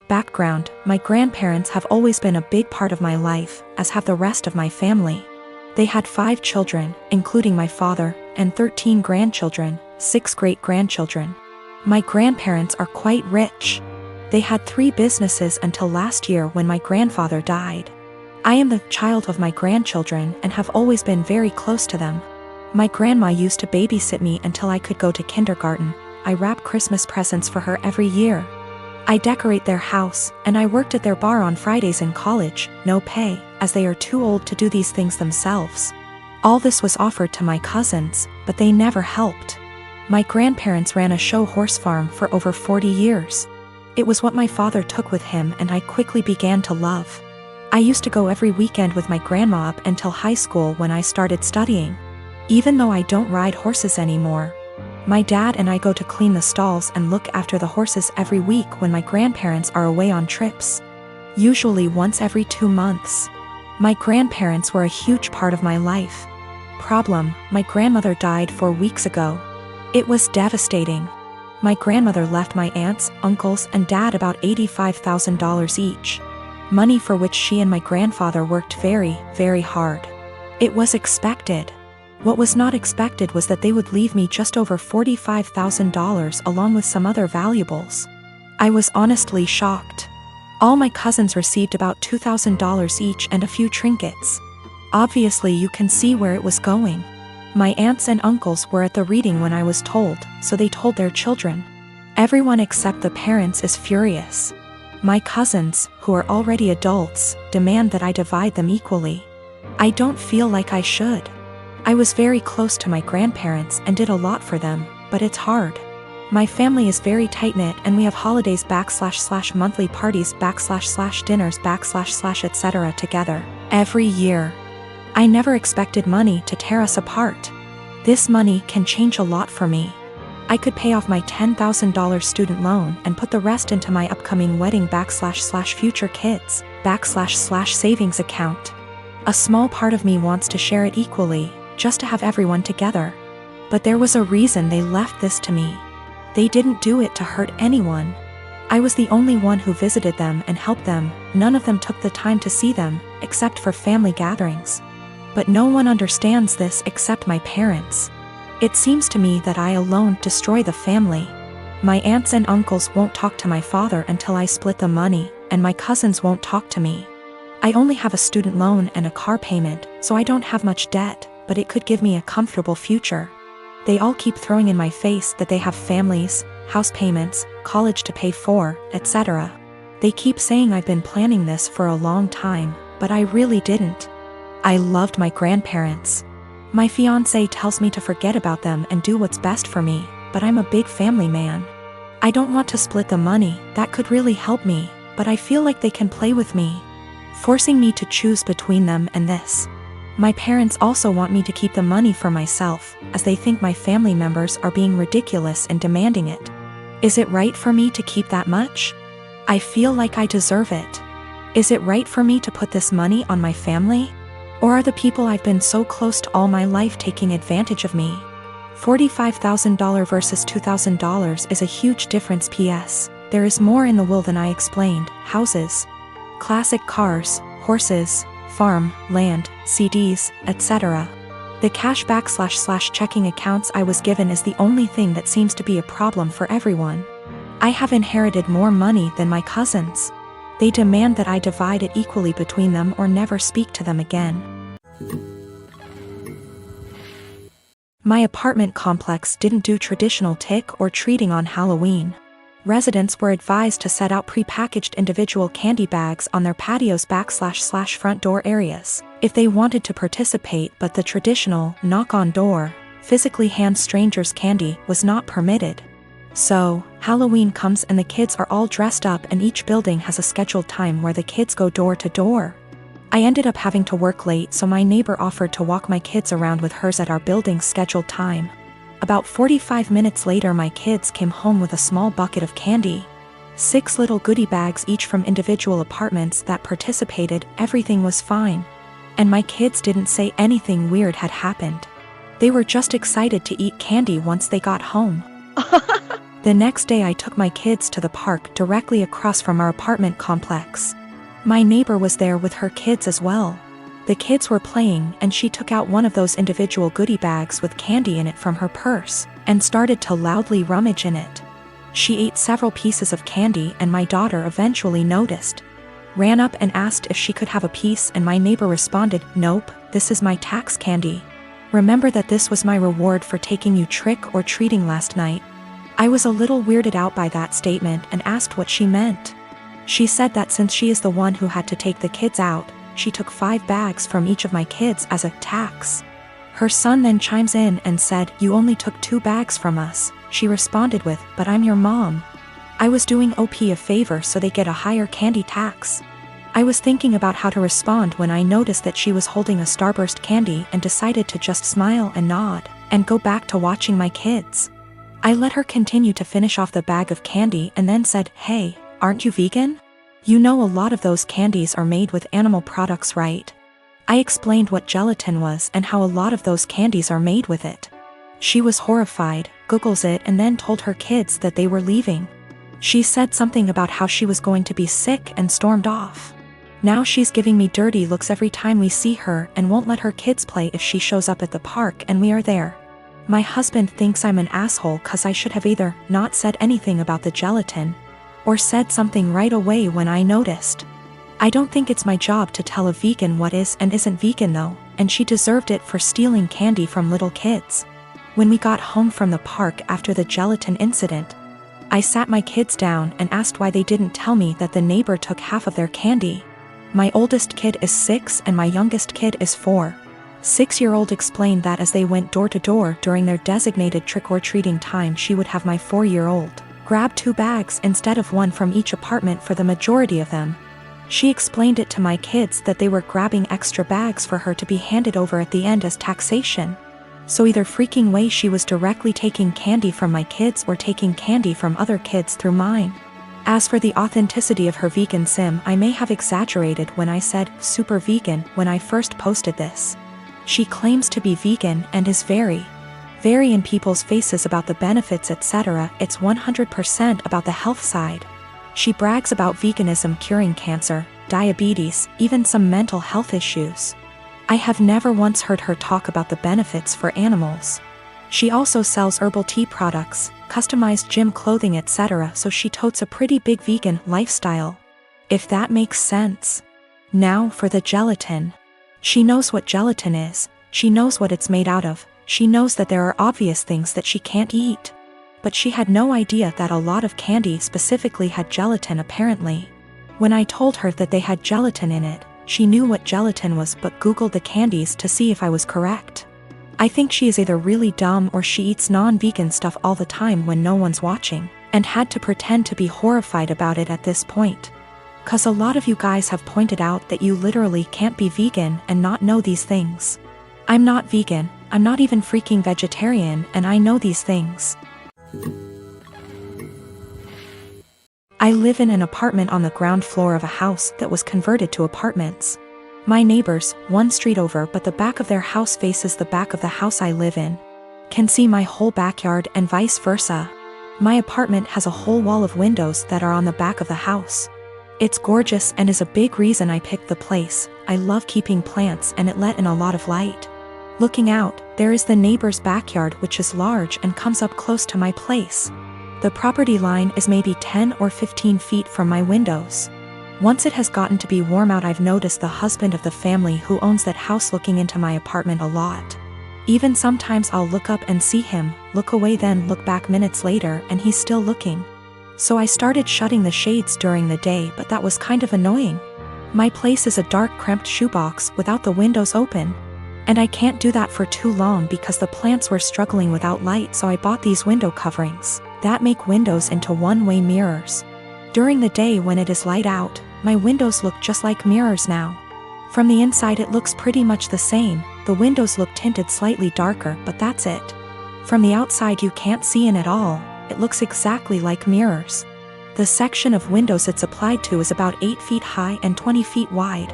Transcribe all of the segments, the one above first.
Background: my grandparents have always been a big part of my life, as have the rest of my family. They had 5 children, including my father, and 13 grandchildren, 6 great-grandchildren. My grandparents are quite rich. They had 3 businesses until last year when my grandfather died. I am the child of my grandchildren and have always been very close to them. My grandma used to babysit me until I could go to kindergarten. I wrap Christmas presents for her every year. I decorate their house, and I worked at their bar on Fridays in college, no pay, as they are too old to do these things themselves. All this was offered to my cousins, but they never helped. My grandparents ran a show horse farm for over 40 years. It was what my father took with him and I quickly began to love. I used to go every weekend with my grandma up until high school when I started studying. Even though I don't ride horses anymore, my dad and I go to clean the stalls and look after the horses every week when my grandparents are away on trips. Usually once every 2 months. My grandparents were a huge part of my life. Problem: my grandmother died 4 weeks ago. It was devastating. My grandmother left my aunts, uncles, and dad about $85,000 each. Money for which she and my grandfather worked very, very hard. It was expected. What was not expected was that they would leave me just over $45,000 along with some other valuables. I was honestly shocked. All my cousins received about $2,000 each and a few trinkets. Obviously you can see where it was going. My aunts and uncles were at the reading when I was told, so they told their children. Everyone except the parents is furious. My cousins, who are already adults, demand that I divide them equally. I don't feel like I should. I was very close to my grandparents and did a lot for them, but it's hard. My family is very tight-knit and we have holidays / monthly parties / dinners / etc. together, every year. I never expected money to tear us apart. This money can change a lot for me. I could pay off my $10,000 student loan and put the rest into my upcoming wedding / future kids / savings account. A small part of me wants to share it equally, just to have everyone together. But there was a reason they left this to me. They didn't do it to hurt anyone. I was the only one who visited them and helped them. None of them took the time to see them, except for family gatherings. But no one understands this except my parents. It seems to me that I alone destroy the family. My aunts and uncles won't talk to my father until I split the money, and my cousins won't talk to me. I only have a student loan and a car payment, so I don't have much debt, but it could give me a comfortable future. They all keep throwing in my face that they have families, house payments, college to pay for, etc. They keep saying I've been planning this for a long time, but I really didn't. I loved my grandparents. My fiancé tells me to forget about them and do what's best for me, but I'm a big family man. I don't want to split the money, that could really help me, but I feel like they can play with me, forcing me to choose between them and this. My parents also want me to keep the money for myself, as they think my family members are being ridiculous in demanding it. Is it right for me to keep that much? I feel like I deserve it. Is it right for me to put this money on my family? Or are the people I've been so close to all my life taking advantage of me? $45,000 versus $2,000 is a huge difference. PS, there is more in the will than I explained. Houses, classic cars, horses, farm, land, CDs, etc. The cashback / checking accounts I was given is the only thing that seems to be a problem for everyone. I have inherited more money than my cousins. They demand that I divide it equally between them or never speak to them again. My apartment complex didn't do traditional trick or treating on Halloween. Residents were advised to set out pre-packaged individual candy bags on their patios / front door areas if they wanted to participate, but the traditional knock on door, physically hand strangers candy was not permitted. So, Halloween comes and the kids are all dressed up and each building has a scheduled time where the kids go door to door. I ended up having to work late, so my neighbor offered to walk my kids around with hers at our building's scheduled time. About 45 minutes later my kids came home with a small bucket of candy. 6 little goodie bags each from individual apartments that participated. Everything was fine. And my kids didn't say anything weird had happened. They were just excited to eat candy once they got home. The next day I took my kids to the park directly across from our apartment complex. My neighbor was there with her kids as well. The kids were playing and she took out one of those individual goodie bags with candy in it from her purse and started to loudly rummage in it. She ate several pieces of candy and my daughter eventually noticed. Ran up and asked if she could have a piece and my neighbor responded, "Nope, this is my tax candy. Remember that this was my reward for taking you trick or treating last night." I was a little weirded out by that statement and asked what she meant. She said that since she is the one who had to take the kids out, she took 5 bags from each of my kids as a tax. Her son then chimes in and said, "You only took 2 bags from us." She responded with, "But I'm your mom." I was doing OP a favor so they get a higher candy tax. I was thinking about how to respond when I noticed that she was holding a Starburst candy and decided to just smile and nod and go back to watching my kids. I let her continue to finish off the bag of candy and then said, "Hey, aren't you vegan? You know a lot of those candies are made with animal products, right?" I explained what gelatin was and how a lot of those candies are made with it. She was horrified, Googles it and then told her kids that they were leaving. She said something about how she was going to be sick and stormed off. Now she's giving me dirty looks every time we see her and won't let her kids play if she shows up at the park and we are there. My husband thinks I'm an asshole cause I should have either not said anything about the gelatin or said something right away when I noticed. I don't think it's my job to tell a vegan what is and isn't vegan though, and she deserved it for stealing candy from little kids. When we got home from the park after the gelatin incident, I sat my kids down and asked why they didn't tell me that the neighbor took half of their candy. My oldest kid is 6 and my youngest kid is 4. 6-year-old explained that as they went door to door during their designated trick-or-treating time, she would have my 4-year-old grab 2 bags instead of 1 from each apartment for the majority of them. She explained it to my kids that they were grabbing extra bags for her to be handed over at the end as taxation. So either freaking way she was directly taking candy from my kids or taking candy from other kids through mine. As for the authenticity of her vegan sim, I may have exaggerated when I said super vegan when I first posted this. She claims to be vegan and is very in people's faces about the benefits etc. It's 100% about the health side. She brags about veganism curing cancer, diabetes, even some mental health issues. I have never once heard her talk about the benefits for animals. She also sells herbal tea products, customized gym clothing etc. so she totes a pretty big vegan lifestyle. If that makes sense. Now for the gelatin. She knows what gelatin is, she knows what it's made out of, she knows that there are obvious things that she can't eat. But she had no idea that a lot of candy specifically had gelatin apparently. When I told her that they had gelatin in it, she knew what gelatin was but Googled the candies to see if I was correct. I think she is either really dumb or she eats non-vegan stuff all the time when no one's watching, and had to pretend to be horrified about it at this point. Cause a lot of you guys have pointed out that you literally can't be vegan and not know these things. I'm not vegan, I'm not even freaking vegetarian, and I know these things. I live in an apartment on the ground floor of a house that was converted to apartments. My neighbors, one street over but the back of their house faces the back of the house I live in, can see my whole backyard and vice versa. My apartment has a whole wall of windows that are on the back of the house. It's gorgeous and is a big reason I picked the place. I love keeping plants and it let in a lot of light. Looking out, there is the neighbor's backyard which is large and comes up close to my place. The property line is maybe 10 or 15 feet from my windows. Once it has gotten to be warm out, I've noticed the husband of the family who owns that house looking into my apartment a lot. Even sometimes I'll look up and see him, look away then look back minutes later and he's still looking. So I started shutting the shades during the day but that was kind of annoying. My place is a dark cramped shoebox without the windows open. And I can't do that for too long because the plants were struggling without light, so I bought these window coverings that make windows into one-way mirrors. During the day when it is light out, my windows look just like mirrors now. From the inside it looks pretty much the same, the windows look tinted slightly darker but that's it. From the outside you can't see in at all, it looks exactly like mirrors. The section of windows it's applied to is about 8 feet high and 20 feet wide.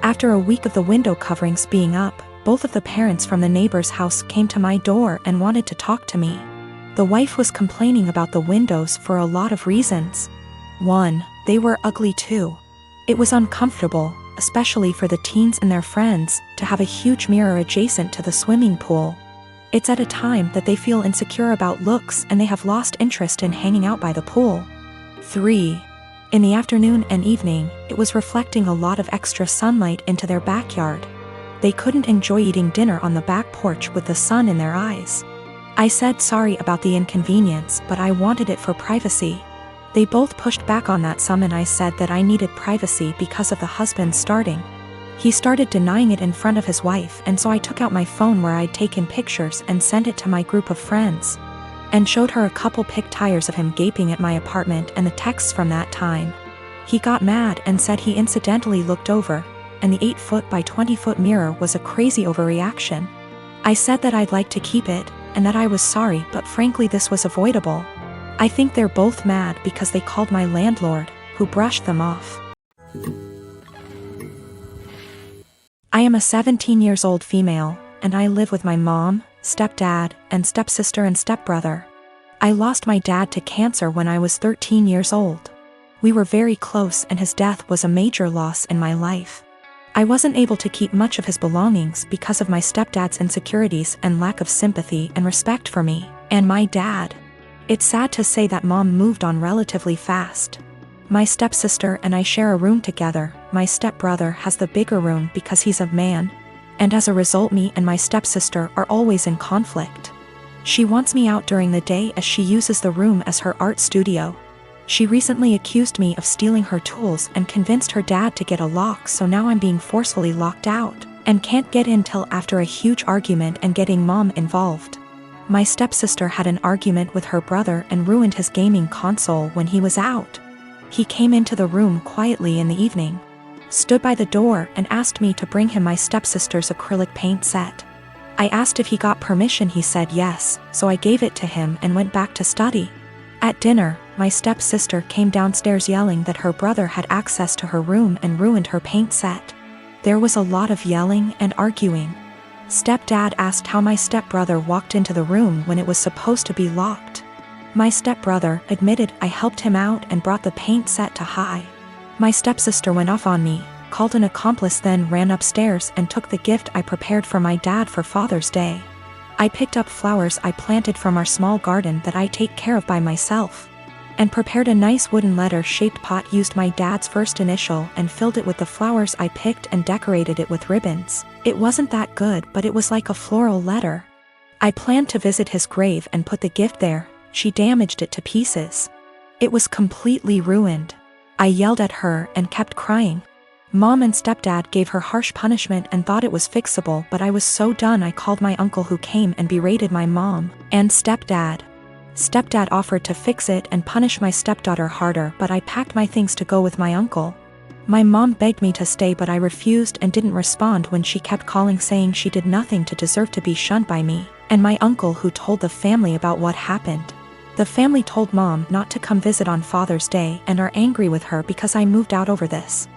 After a week of the window coverings being up, both of the parents from the neighbor's house came to my door and wanted to talk to me. The wife was complaining about the windows for a lot of reasons. 1. They were ugly too. It was uncomfortable, especially for the teens and their friends, to have a huge mirror adjacent to the swimming pool. It's at a time that they feel insecure about looks and they have lost interest in hanging out by the pool. 3. In the afternoon and evening, it was reflecting a lot of extra sunlight into their backyard. They couldn't enjoy eating dinner on the back porch with the sun in their eyes. I said sorry about the inconvenience, but I wanted it for privacy. They both pushed back on that some, and I said that I needed privacy because of the husband starting. He started denying it in front of his wife, and so I took out my phone where I'd taken pictures and sent it to my group of friends. And showed her a couple pic tires of him gaping at my apartment and the texts from that time. He got mad and said he incidentally looked over, and the 8-foot by 20-foot mirror was a crazy overreaction. I said that I'd like to keep it, and that I was sorry, but frankly this was avoidable. I think they're both mad because they called my landlord, who brushed them off. I am a 17-year-old female, and I live with my mom, stepdad, and stepsister and stepbrother. I lost my dad to cancer when I was 13 years old. We were very close, and his death was a major loss in my life. I wasn't able to keep much of his belongings because of my stepdad's insecurities and lack of sympathy and respect for me, and my dad. It's sad to say that mom moved on relatively fast. My stepsister and I share a room together. My stepbrother has the bigger room because he's a man. And as a result, me and my stepsister are always in conflict. She wants me out during the day as she uses the room as her art studio. She recently accused me of stealing her tools and convinced her dad to get a lock, so now I'm being forcefully locked out and can't get in till after a huge argument and getting mom involved. My stepsister had an argument with her brother and ruined his gaming console when he was out. He came into the room quietly in the evening, stood by the door, and asked me to bring him my stepsister's acrylic paint set. I asked if he got permission. He said yes, so I gave it to him and went back to study. At dinner, my stepsister came downstairs yelling that her brother had access to her room and ruined her paint set. There was a lot of yelling and arguing. Stepdad asked how my stepbrother walked into the room when it was supposed to be locked. My stepbrother admitted I helped him out and brought the paint set to high. My stepsister went off on me, called an accomplice, then ran upstairs and took the gift I prepared for my dad for Father's Day. I picked up flowers I planted from our small garden that I take care of by myself, and prepared a nice wooden letter-shaped pot, used my dad's first initial and filled it with the flowers I picked and decorated it with ribbons. It wasn't that good, but it was like a floral letter. I planned to visit his grave and put the gift there. She damaged it to pieces. It was completely ruined. I yelled at her and kept crying. Mom and stepdad gave her harsh punishment and thought it was fixable, but I was so done I called my uncle, who came and berated my mom and stepdad. Stepdad offered to fix it and punish my stepdaughter harder, but I packed my things to go with my uncle. My mom begged me to stay, but I refused and didn't respond when she kept calling, saying she did nothing to deserve to be shunned by me and my uncle, who told the family about what happened. The family told mom not to come visit on Father's Day and are angry with her because I moved out over this.